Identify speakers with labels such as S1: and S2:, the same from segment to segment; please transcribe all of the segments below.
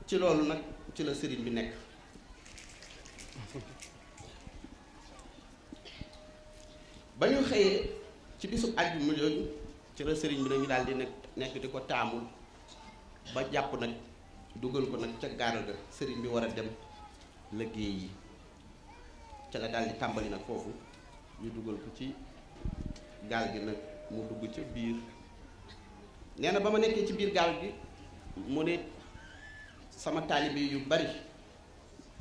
S1: ci loolu nag ci la sëriñ bi nekk ba ñu xëyee ci bisu àjjuma jooju ci la sëriñ bi nañu daal di nekk di ko taamul ba jàpp nag dugal ko nag ca gaal ga sëriñ bi war a dem liggéey yi ca la daal di tàmbali nag foofu ñu dugal ko ci gaal gi nag mu dugg ca biir nee na ba ma nekkee ci biir gaal gi mu ne sama taalibe yu bari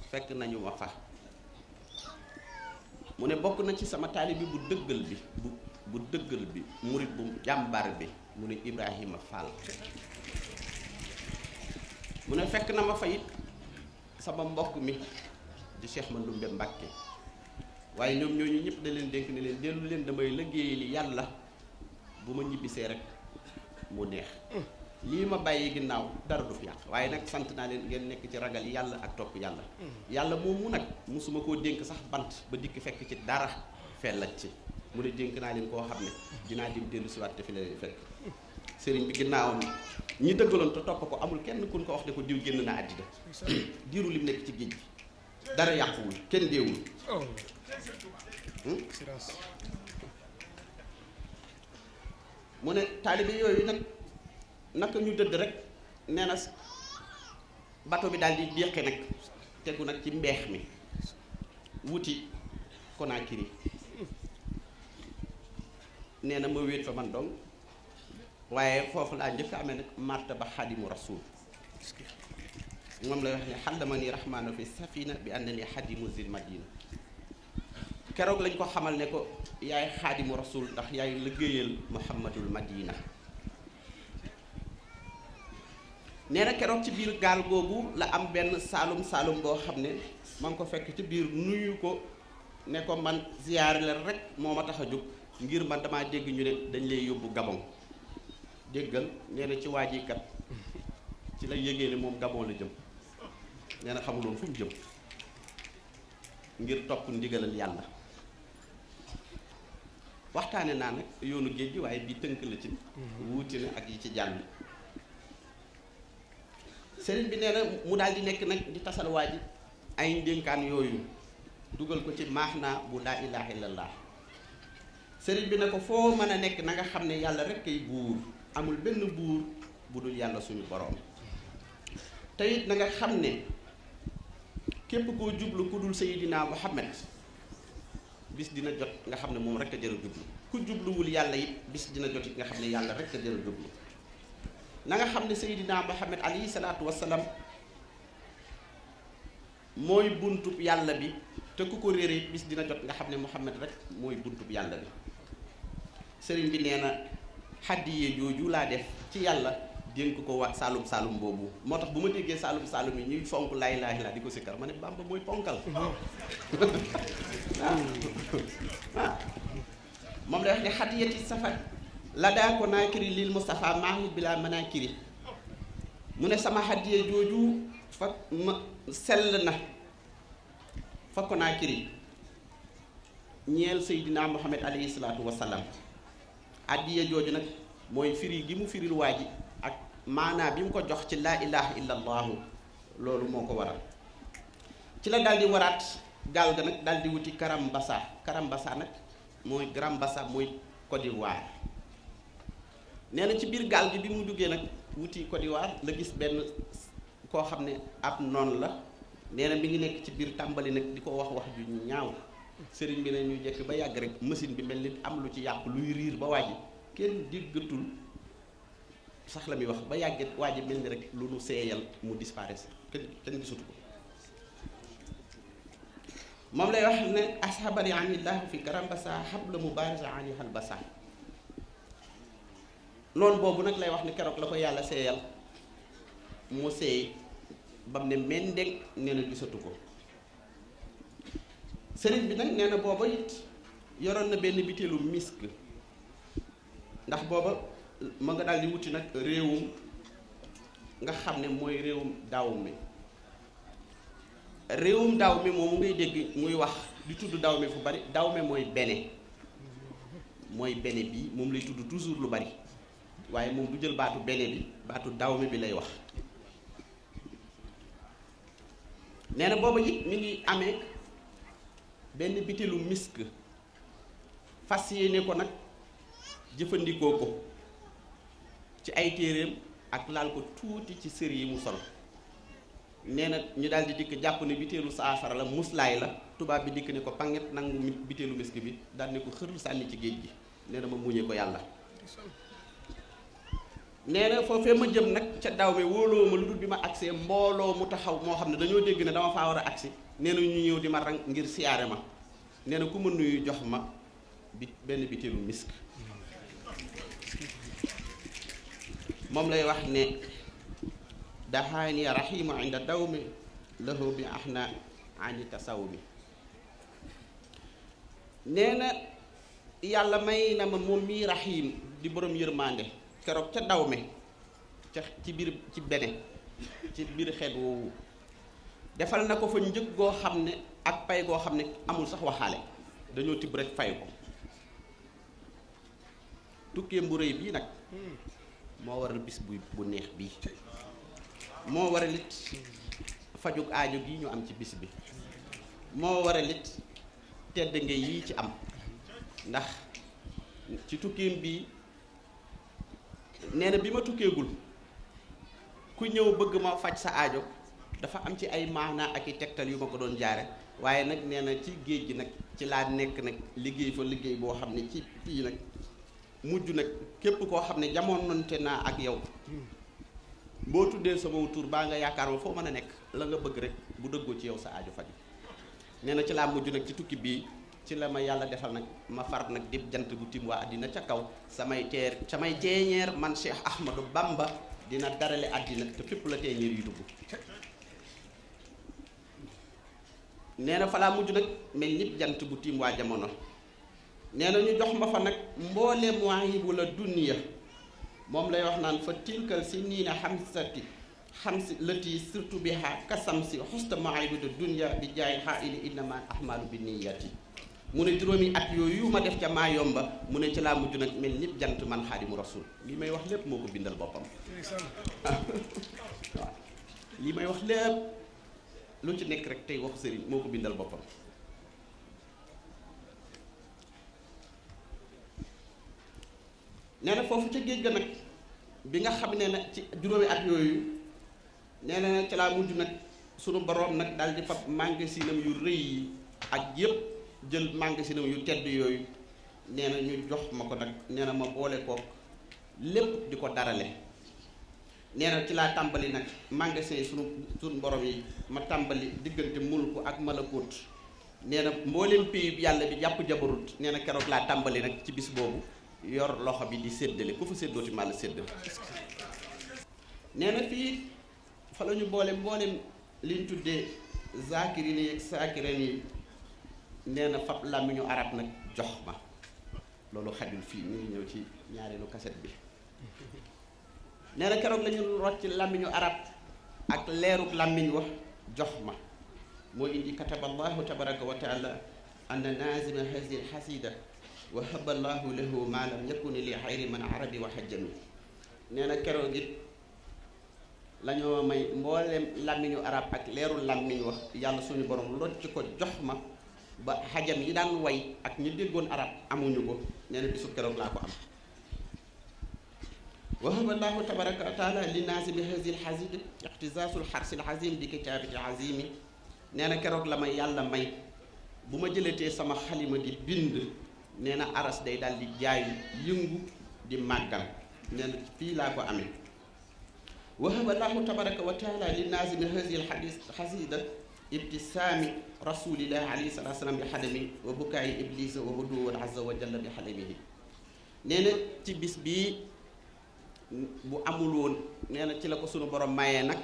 S1: fekk nañu ma fa mu ne bokk na ci sama taalibe bu dëggal bi bu dëggal bi murit bu jàmbaar bi mu ne Ibrahima Fall mu ne fekk na ma fa it sama mbokk mi di Cheikh Mandoumbe Mbàkke waaye ñoom ñooñu ñëpp da leen dénk ne leen dellu leen damay liggéey li yàlla bu ma ñibbisee rek mu neex lii ma bàyyi ginnaaw dara du fi yàq waaye nag sant naa leen ngeen nekk ci ragal yàlla ak topp yàlla yàlla moom mu nag musuma koo dénk sax bant ba dikk fekk ci dara fellat ci mu ne dénk naa leen koo xam ne dinaa dim dellu si waat te fi la leen fekk sëriñ bi ginnaawam ñi dëggaloon te topp ko amul kenn kun ko wax ne ko diw génn na àddina diiru lim nekk ci géej gi dara yàquwul kenn deewul mu ne taalibe yooyu nag naka ñu dëdd rek nee na bato bi daal di déqe nag tegu nag ci mbeex mi wuti Conakry nee na ma wéet fa man dong waaye foofu laa njëkk amee nag martaba xadimu rasul moom lay wax ne xaddama ni rahmaanu fi safina bi ànd ni xadimu zil madina keroog lañ ko xamal ne ko yaay xaadimu rasul ndax yaay liggéeyal muhammadul madina nee na keroog ci biir gaal googu la am benn saalum boo xam ne ma ngi ko fekk ci biir nuyu ko ne ko man ziyaare la rek moo ma tax a jóg ngir man damaa dégg ñu ne dañ lay yóbbu Gabon déggal nee na ci waa ji kat ci la yégee ne moom Gabon la jëm nee na xamuloon fu mu jëm ngir topp ndigalal yàlla waxtaane naa nag yoonu géej gi waaye bii tënk la ci wuuti na ak yi ci jàll sëriñ bi nee na mu daal di nekk nag di tasal waa ji ay ndénkaan yooyu dugal ko ci maax naa bu laa ilaaha illallah sëriñ bi ne ko foo mën a nekk na nga xam ne yàlla rek kay buur amul benn buur bu dul yàlla suñu boroom te it na nga xam ne képp koo jublu ku dul Seydina Muhammad bis dina jot nga xam ne moom rek a jëra jublu ku jubluwul yàlla it bis dina jot it nga xam ne yàlla rek a jëra jublu na nga xam ne Seydina Muhammad alayhi salaatu wassalaam mooy buntub yàlla bi te ku ko réere it bis dina jot nga xam ne Muhammad rek mooy buntub yàlla bi sëriñ bi nee na xaddiye jooju laa def ci yàlla dénk ko wax saalum boobu moo tax bu ma déggee saalum yi ñuy fonk laa ilaaha illallaah di ko sikkar ma ne Bàmba mooy ponkal moom lay wax ne xadiyati safar la daa ko naakiri lil Mustafa maahi bila manaakiri mu ne sama xadiye jooju fa ma sell na fa ko naakiri ñeel Seydina Muhammad alayhi salaatu wasalaam xadiye jooju nag mooy firi gi mu firil waa ji ak maanaa bi mu ko jox ci laa ilaha illa allaahu loolu moo ko waral ci la daal di waraat gaal ga nag daal di wuti Karambasa nag mooy Grand-Bassam mooy Côte d'Ivoire nee na ci biir gaal gi bi mu duggee nag wuti Côte d'Ivoire la gis benn koo xam ne ab noon la nee na mi ngi nekk ci biir tàmbali nag di ko wax ju ñaaw sëriñ bi ne ñu jekk ba yàgg rek machine bi mel ni am lu ci yàqu luy riir ba waaji kenn déggatul sax la muy wax ba yàgget waaji mel ni rek lu nu seeyal mu disparaître kenn gisatu ko moom lay wax ne ashabani anillahu fi Karambasa habla mubarasa ani halbasa noonu boobu nag lay wax ne keroog la ko yàlla seeyal moo seey bam ne mendeg nee na gisatu ko sëriñ bi nag nee na booba it yoroon na benn bitéelu misk ndax booba ma nga daal di wuti nag réewum nga xam ne mooy réewum daaw mi moomu ngay dégg muy wax di tudd daaw mi fu bari daaw mi mooy bene bi moom lay tudd toujours lu bari waaye moom du jël baatu bene bi baatu daaw mi bi lay wax nee na booba it mi ngi amee benn bitilu misk fas yéene ko nag jëfandikoo ko ci ay téeréem ak laal ko tuuti ci sër yi mu sol nee na ñu daal di dikk jàpp ne biteelu saafara la muslaay la tubaab bi dikk ne ko panget nangu biteelu misk bi daal ne ko xër sànni ci géej gi nee na ma muñee ko yàlla. nee na foofee ma jëm nag ca daw mi wóoloo ma lu dul bi ma agsee mbooloo mu taxaw moo xam ne dañoo dégg ne dama faa war a agsi nee na ñu ñëw di ma rang ngir siyaare ma nee na ku ma nuyu jox ma benn biteelu misk. moom lay wax ne daxaani rahimu inda dawmi lahu bi ahna ani tasawumi. nee na yàlla may na ma moom mii rahim di borom yërmande keroog ca daw me ca ci biir ci bene ci biir xeet woowu defal na ko fa njëg goo xam ne ak pay goo xam ne amul sax waxaale dañoo tibb rek fay ko. tukkeem bu rëy bii nag moo waral bis bu neex bii moo waral it fajug aajo gi ñu am ci bis bi moo waral it tedd nga yii ci am ndax ci tukkeem bii nee na bi ma tukkeegul ku ñëw bëgg ma faj sa aajo dafa am ci ay maanaa ak i tegtal yu ma ko doon jaare waaye nag nee na ci géej gi nag ci laa nekk nag liggéey fa liggéey boo xam ne ci fii nag mujj nag képp koo xam ne jamonoonte naa ak yow boo tuddee sama tur baa nga yaakaar ma foo mën a nekk la nga bëgg rek bu dëggoo ci yow sa aajo faju nee na ci laa mujj nag ci tukki bii ci la ma yàlla defal nag ma far nag dib jant bu tim waa àddina ca kaw samay teeñeer man Cheikh Ahmadou Bamba dina darale àddina te fépp la teeñeer yu dugg. nee na fa laa mujj nag mel nit jant bu tiim waa jamono. nee na ñu jox ma fa nag mbooleem waahibu la duniya moom lay wax naan fa tilkal si nii na xamsi lati surtout bi ha kasam si xusta maayibu de dunya bi jaay xaa ili innama ahmalu bi niyati mu ne juróomi at yooyu ma def ca maa yomba mu ne ci laa mujj nag mel nit jant man xaadimu rasul li may wax lépp moo ko bindal boppam. waaw li may wax lépp lu ci nekk rek tey waxu sëriñ moo ko bindal boppam. nee na foofu ca géej ga nag bi nga xam ne nag ci juróomi at yooyu nee na ci laa mujj nag sunu boroom nag daal di fab magasinam yu rëy yi ak yépp jël magasinam yu tedd yooyu nee na ñu jox ma ko nag nee na ma boole kook lépp di ko darale. nee na ci laa tàmbali nag magasin yi sunu borom yi ma tàmbali diggante mulku ak malakut. nee na mbooleem pays yàlla bi jàpp jabarut nee na keroog laa tàmbali nag ci bis boobu yor loxo bi di séddale ku fa séddooti ma la séddale. nee na fii fa la ñu boole mbooleem liñ tuddee zakirin yi ak sakirin yi nee na fab làmmiñu arab nag jox ma loolu xajul fii mi ngi ñëw ci ñaareelu kaset bi. nee na keroog lañu rocc làmmiñu arab ak leerug làmmiñ wax jox ma moo indi kataballahu tabaraka wa taala anna nazima hazihi alxasida wa haballahu lahu ma lam yakuni li xayri man arabi wa hajjami. nee na keroog it lañoo may mbooleem làmmiñu arab ak leerul làmmiñ wax yàlla suñu borom locc ko jox ma ba xajam yi daan way ak ñu déggoon arab amuñu ko. nee na bisu keroog laa ko am. wahaba allahu tabaraka wa taala li naasimi hazi lxazid ixtisaasul xarsil azim bi kitaabati azimi. nee na keroog la may yàlla may bu ma jëlatee sama xalima di bind nee na aras day daal di jaayu yëngu di màggal. nee na fii laa ko amee. wahaba allahu tabaraka wa taala li naasimi hazi lxasida ibtisaami rasulillahi alayhi salatu salaam bi xadami wa bukaayi iblisa wa huduwan azza wa jalla bi xadamihi. nee na ci bis bii bu amul woon nee na ci la ko sunu borom mayee nag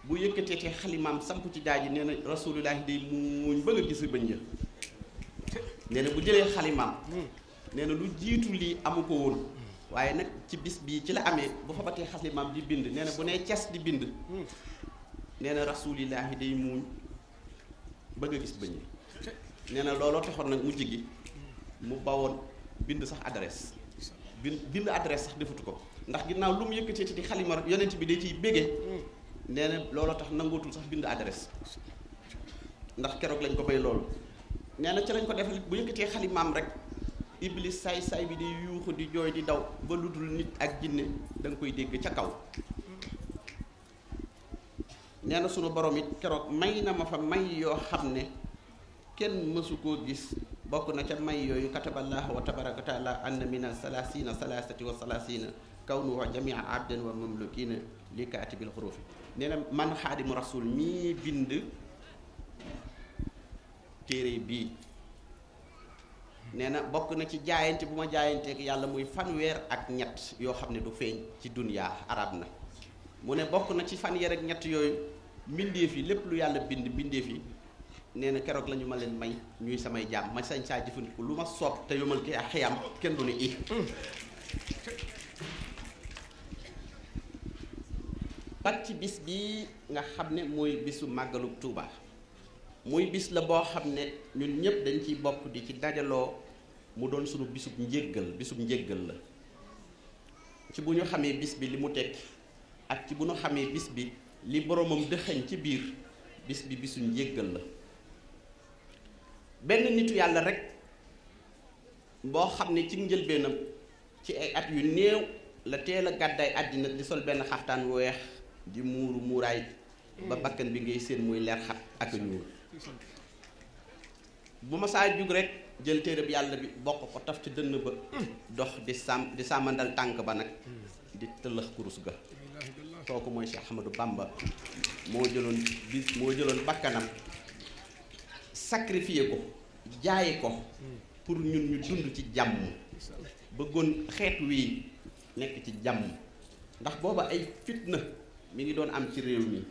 S1: bu yëkkatee te xalimaam samp ci jaaji nee na rasulillahi day muuñ bëgg a gis bëñ ja. nee na bu jëlee xalimaam nee na lu jiitu lii amu ko woon waaye nag ci bis bii ci la amee bu fa batee xalimaam di bind nee na bu nee ces di bind nee na rasulillahi day muuñ bëgg a gis bëñ ja. nee na looloo taxoon nag mujj gi mu bawoon bind sax adresse bind adresse sax defatu ko ndax ginnaaw lu mu yëkkatee di xalima yonent bi day ciy bége nee na looloo tax nangootul sax bind adresse ndax keroog lañ ko may loolu. nee na ci lañ ko defal bu yëkkatee xalimaam rek iblis saay-saay bi di yuuxu di jooy di daw ba lu dul nit ak jinne da nga koy dégg ca kaw. nee na sunu borom it keroog may na ma fa may yoo xam ne kenn mësu koo gis. bokk na ca may yooyu kataballahu wa tabaraka taala anna mina salasina salasati wa salasina kawnuhu jamia abdan wa mamlukina li kaatibil xurufi. nee na man xaadimu rasul mii bind téere bii nee na bokk na ci jaayante bu ma jaayanteek yàlla muy fanweer ak ñett yoo xam ne du feeñ ci duniyaa arab na mu ne bokk na ci fanweer ak ñett yooyu mbindeef yi lépp lu yàlla bind mbindeef yi nee na keroog la ñu ma leen may ñuy samay jaam ma sañ saa jëfandiku lu ma soob te yomal ki ak xiyam kenn du ne i bat ci bis bi nga xam ne mooy bisu màggalu Tuuba muy bis la boo xam ne ñun ñëpp dañ ciy bokk di ci dajaloo mu doon sunu bisub njéggal la ci bu ñu xamee bis bi li mu tekki ak ci bu ñu xamee bis bi li boromam dëxañ ci biir bis bi bisu njéggal la. benn nitu yàlla rek boo xam ne ci njëlbeenam ci ay at yu néew la teel a gàddaay àddina di sol benn xaftaan wu weex di muuru muuraay ba bakkan bi ngay séen muy leer xat ak ñuul bu ma saa jug rek jël téere bi yàlla bi bokk ko taf ci dënn ba dox di sàmmandal tànk ba nag di tëllëx kurus ga. kooku mooy Cheikh Ahmadou Bamba moo jëloon bakkanam sacrifié ko jaaye ko pour ñun ñu dund ci jàmm bëggoon xeet wi nekk ci jàmm ndax booba ay fitna mi ngi doon am ci réew mi